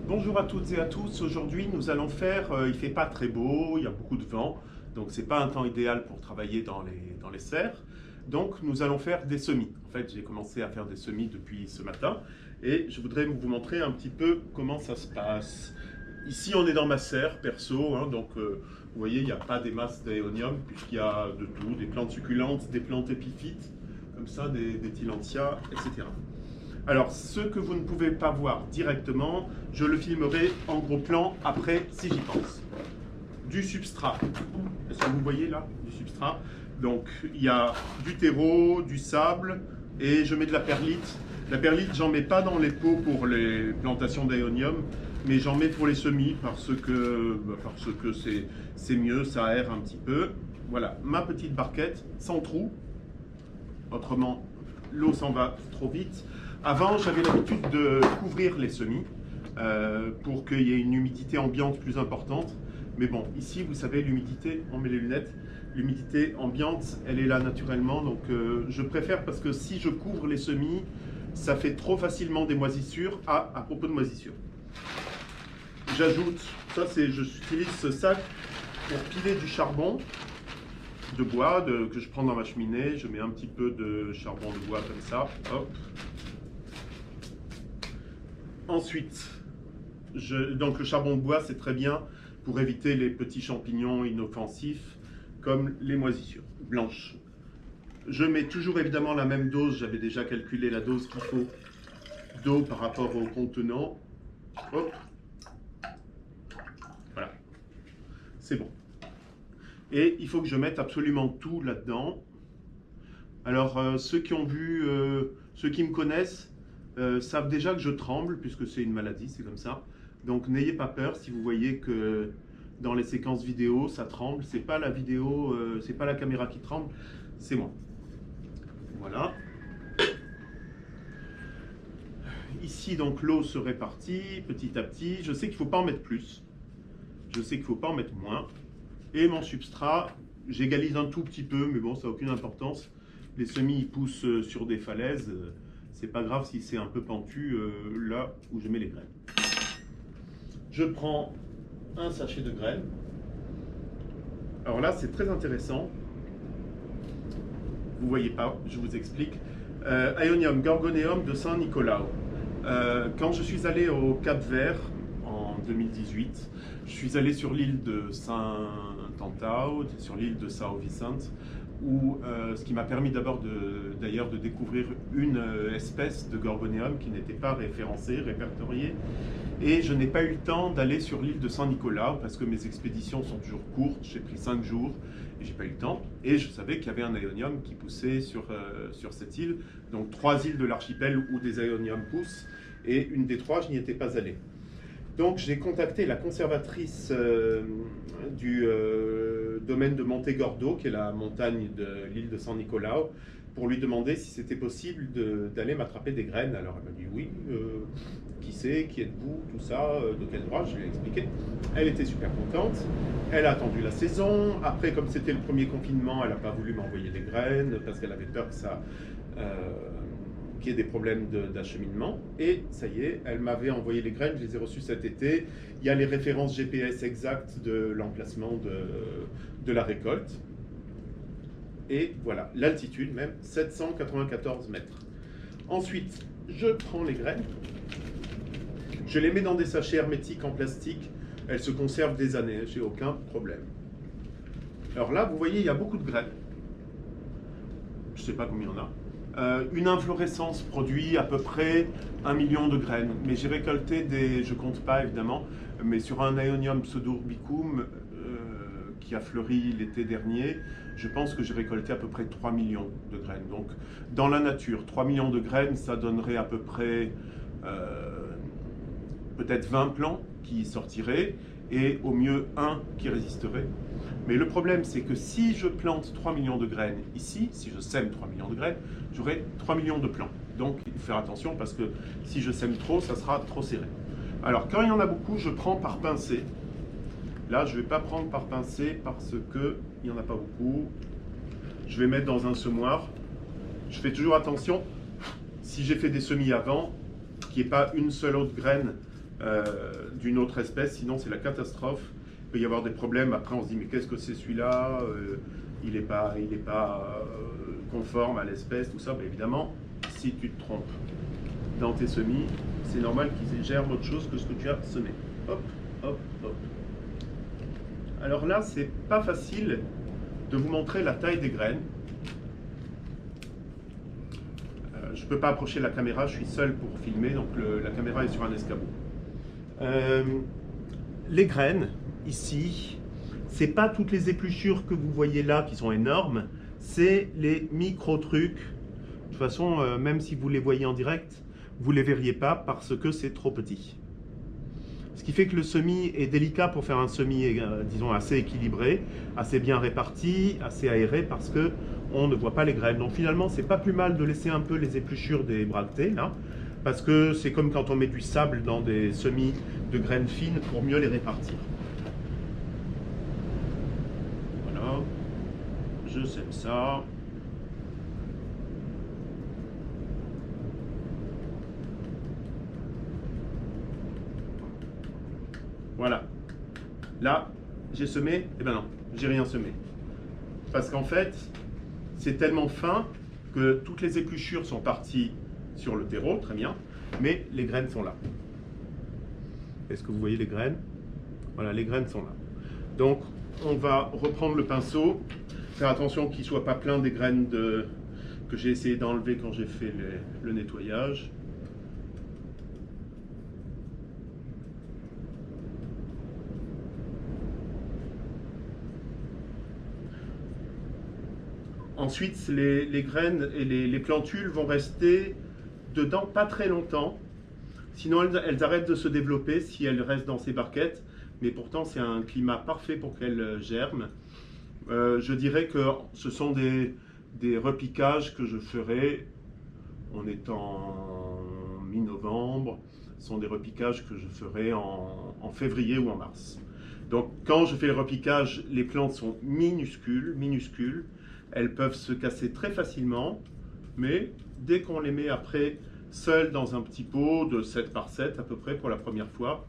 Bonjour à toutes et à tous. Aujourd'hui, nous allons faire, il fait pas très beau, il y a beaucoup de vent, donc c'est pas un temps idéal pour travailler dans les serres. Donc nous allons faire des semis. En fait, j'ai commencé à faire des semis depuis ce matin et je voudrais vous montrer un petit peu comment ça se passe. Ici, on est dans ma serre perso, hein, donc vous voyez, il n'y a pas des masses d'aéonium puisqu'il y a de tout, des plantes succulentes, des plantes épiphytes, comme ça, des tillandsias, etc. Alors, ce que vous ne pouvez pas voir directement, je le filmerai en gros plan après si j'y pense. Du substrat. Est-ce que vous voyez là, du substrat? Donc, il y a du terreau, du sable et je mets de la perlite. La perlite, j'en mets pas dans les pots pour les plantations d'aéonium, mais j'en mets pour les semis parce que c'est mieux, ça aère un petit peu. Voilà, ma petite barquette, sans trou. Autrement, l'eau s'en va trop vite. Avant, j'avais l'habitude de couvrir les semis pour qu'il y ait une humidité ambiante plus importante. Mais bon, ici, vous savez, l'humidité, on met les lunettes, l'humidité ambiante, elle est là naturellement. Donc, je préfère parce que si je couvre les semis, ça fait trop facilement des moisissures. Ah, à propos de moisissures. J'ajoute, j'utilise ce sac pour piler du charbon de bois que je prends dans ma cheminée. Je mets un petit peu de charbon de bois comme ça. Hop. Ensuite, donc le charbon de bois, c'est très bien pour éviter les petits champignons inoffensifs comme les moisissures blanches. Je mets toujours évidemment la même dose. J'avais déjà calculé la dose qu'il faut d'eau par rapport au contenant. Hop. Voilà. C'est bon. Et il faut que je mette absolument tout là-dedans. Alors, ceux qui me connaissent, savent déjà que je tremble, puisque c'est une maladie, c'est comme ça. Donc, n'ayez pas peur si vous voyez que dans les séquences vidéo, ça tremble. C'est pas la vidéo, c'est pas la caméra qui tremble, c'est moi. Voilà. Ici, donc, l'eau se répartit petit à petit. Je sais qu'il ne faut pas en mettre plus. Je sais qu'il ne faut pas en mettre moins. Et mon substrat, j'égalise un tout petit peu, mais bon, ça n'a aucune importance. Les semis ils poussent sur des falaises. C'est pas grave si c'est un peu pentu là où je mets les graines. Je prends un sachet de graines. Alors là, c'est très intéressant. Vous voyez pas, je vous explique. Aeonium gorgoneum de Saint-Nicolas. Quand je suis allé au Cap-Vert en 2018, je suis allé sur l'île de Saint-Antão, sur l'île de São Vicente, où ce qui m'a permis d'ailleurs de découvrir une espèce de gorgoneum qui n'était pas référencée, répertoriée. Et je n'ai pas eu le temps d'aller sur l'île de Saint-Nicolas parce que mes expéditions sont toujours courtes. J'ai pris 5 jours et j'ai pas eu le temps. Et je savais qu'il y avait un aéonium qui poussait sur cette île. Donc 3 îles de l'archipel où des aéoniums poussent. Et une des 3, je n'y étais pas allé. Donc j'ai contacté la conservatrice du domaine de Montegordo, qui est la montagne de l'île de San Nicolau, pour lui demander si c'était possible d'aller m'attraper des graines. Alors elle m'a dit oui, qui c'est, qui êtes-vous, tout ça, de quel droit, je lui ai expliqué. Elle était super contente, elle a attendu la saison. Après, comme c'était le premier confinement, elle n'a pas voulu m'envoyer des graines parce qu'elle avait peur que ça... qu'il y ait des problèmes d'acheminement. Et ça y est, elle m'avait envoyé les graines, je les ai reçues cet été. Il y a les références GPS exactes de l'emplacement de la récolte. Et voilà, l'altitude même, 794 mètres. Ensuite, je prends les graines, je les mets dans des sachets hermétiques en plastique. Elles se conservent des années, j'ai aucun problème. Alors là, vous voyez, il y a beaucoup de graines. Je ne sais pas combien il y en a. Une inflorescence produit à peu près 1 million de graines. Mais j'ai récolté je ne compte pas évidemment, mais sur un Aeonium pseudourbicum qui a fleuri l'été dernier, je pense que j'ai récolté à peu près 3 millions de graines. Donc dans la nature, 3 millions de graines, ça donnerait à peu près peut-être 20 plants qui sortiraient et au mieux un qui résisterait. Mais le problème, c'est que si je plante 3 millions de graines ici, si je sème 3 millions de graines, j'aurai 3 millions de plants. Donc, il faut faire attention parce que si je sème trop, ça sera trop serré. Alors, quand il y en a beaucoup, je prends par pincée. Là, je ne vais pas prendre par pincée parce qu'il n'y en a pas beaucoup. Je vais mettre dans un semoir. Je fais toujours attention, si j'ai fait des semis avant, qu'il n'y ait pas une seule autre graine d'une autre espèce, sinon c'est la catastrophe. Il peut y avoir des problèmes, après on se dit mais qu'est-ce que c'est celui-là, il n'est pas conforme à l'espèce, tout ça. Mais évidemment, si tu te trompes dans tes semis, c'est normal qu'ils germent autre chose que ce que tu as semé. Hop, hop, hop. Alors là, c'est pas facile de vous montrer la taille des graines. Je ne peux pas approcher la caméra, je suis seul pour filmer, donc la caméra est sur un escabeau. Les graines, ici, c'est pas toutes les épluchures que vous voyez là qui sont énormes, c'est les micro-trucs. De toute façon, même si vous les voyez en direct, vous ne les verriez pas parce que c'est trop petit. Ce qui fait que le semis est délicat pour faire un semis, disons, assez équilibré, assez bien réparti, assez aéré, parce que on ne voit pas les graines. Donc finalement, c'est pas plus mal de laisser un peu les épluchures des bractées, là, parce que c'est comme quand on met du sable dans des semis de graines fines pour mieux les répartir. Voilà, je sème ça. Voilà. Là, j'ai semé. Eh ben non, j'ai rien semé. Parce qu'en fait, c'est tellement fin que toutes les épluchures sont parties sur le terreau, très bien, mais les graines sont là. Est-ce que vous voyez les graines? Voilà, les graines sont là. Donc, on va reprendre le pinceau, faire attention qu'il ne soit pas plein des graines que j'ai essayé d'enlever quand j'ai fait le nettoyage. Ensuite, les graines et les plantules vont rester dedans pas très longtemps. Sinon, elles arrêtent de se développer si elles restent dans ces barquettes. Mais pourtant, c'est un climat parfait pour qu'elles germent. Je dirais que ce sont des repiquages que je ferai. On est en mi-novembre. Ce sont des repiquages que je ferai en février ou en mars. Donc, quand je fais le repiquage, les plantes sont minuscules. Elles peuvent se casser très facilement, mais dès qu'on les met après seules dans un petit pot de 7 par 7 à peu près pour la première fois,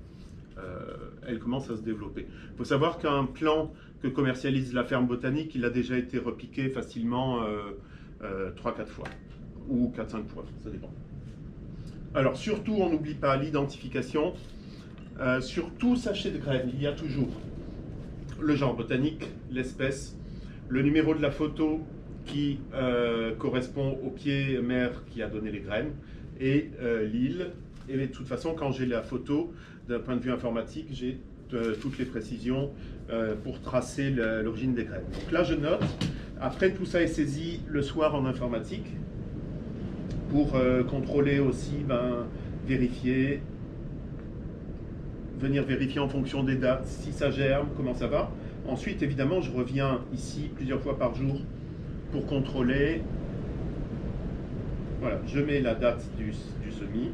elles commencent à se développer. Il faut savoir qu'un plant que commercialise la ferme botanique, il a déjà été repiqué facilement 3-4 fois, ou 4-5 fois, ça dépend. Alors surtout, on n'oublie pas l'identification. Sur tout sachet de graines, il y a toujours le genre botanique, l'espèce, le numéro de la photo qui correspond au pied mère qui a donné les graines et l'île. Et de toute façon, quand j'ai la photo, d'un point de vue informatique, j'ai toutes les précisions pour tracer l'origine des graines. Donc là, je note. Après, tout ça est saisi le soir en informatique pour contrôler aussi, vérifier, venir vérifier en fonction des dates si ça germe, comment ça va. Ensuite, évidemment, je reviens ici plusieurs fois par jour pour contrôler. Voilà, je mets la date du semis.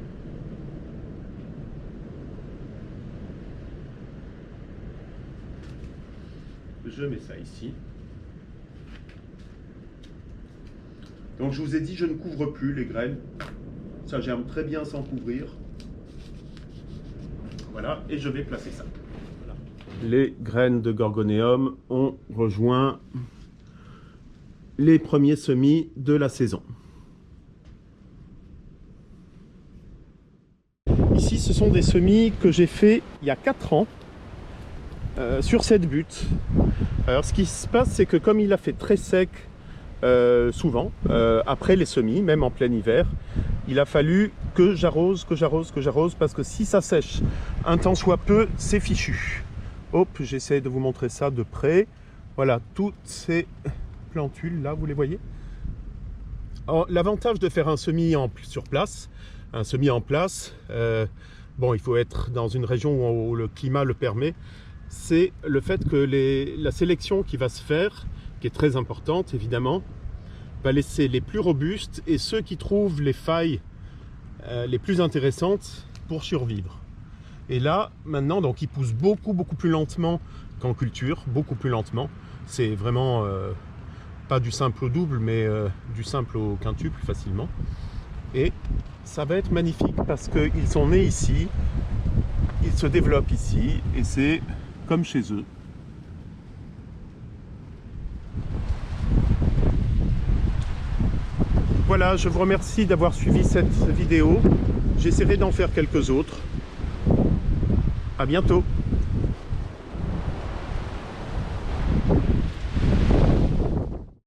Je mets ça ici. Donc, je vous ai dit, je ne couvre plus les graines. Ça germe très bien sans couvrir. Voilà, et je vais placer ça. Les graines de Gorgoneum ont rejoint les premiers semis de la saison. Ici, ce sont des semis que j'ai fait il y a 4 ans sur cette butte. Alors, ce qui se passe, c'est que comme il a fait très sec souvent, après les semis, même en plein hiver, il a fallu que j'arrose, parce que si ça sèche un temps soit peu, c'est fichu. Hop, j'essaie de vous montrer ça de près. Voilà, toutes ces plantules là, vous les voyez. L'avantage de faire un semis sur place, bon, il faut être dans une région où le climat le permet, c'est le fait que la sélection qui va se faire, qui est très importante évidemment, va laisser les plus robustes et ceux qui trouvent les failles les plus intéressantes pour survivre. Et là, maintenant, donc, il pousse beaucoup plus lentement qu'en culture, beaucoup plus lentement. C'est vraiment pas du simple au double, mais du simple au quintuple facilement. Et ça va être magnifique parce qu'ils sont nés ici. ils se développent ici et c'est comme chez eux. Voilà, je vous remercie d'avoir suivi cette vidéo. J'essaierai d'en faire quelques autres. À bientôt.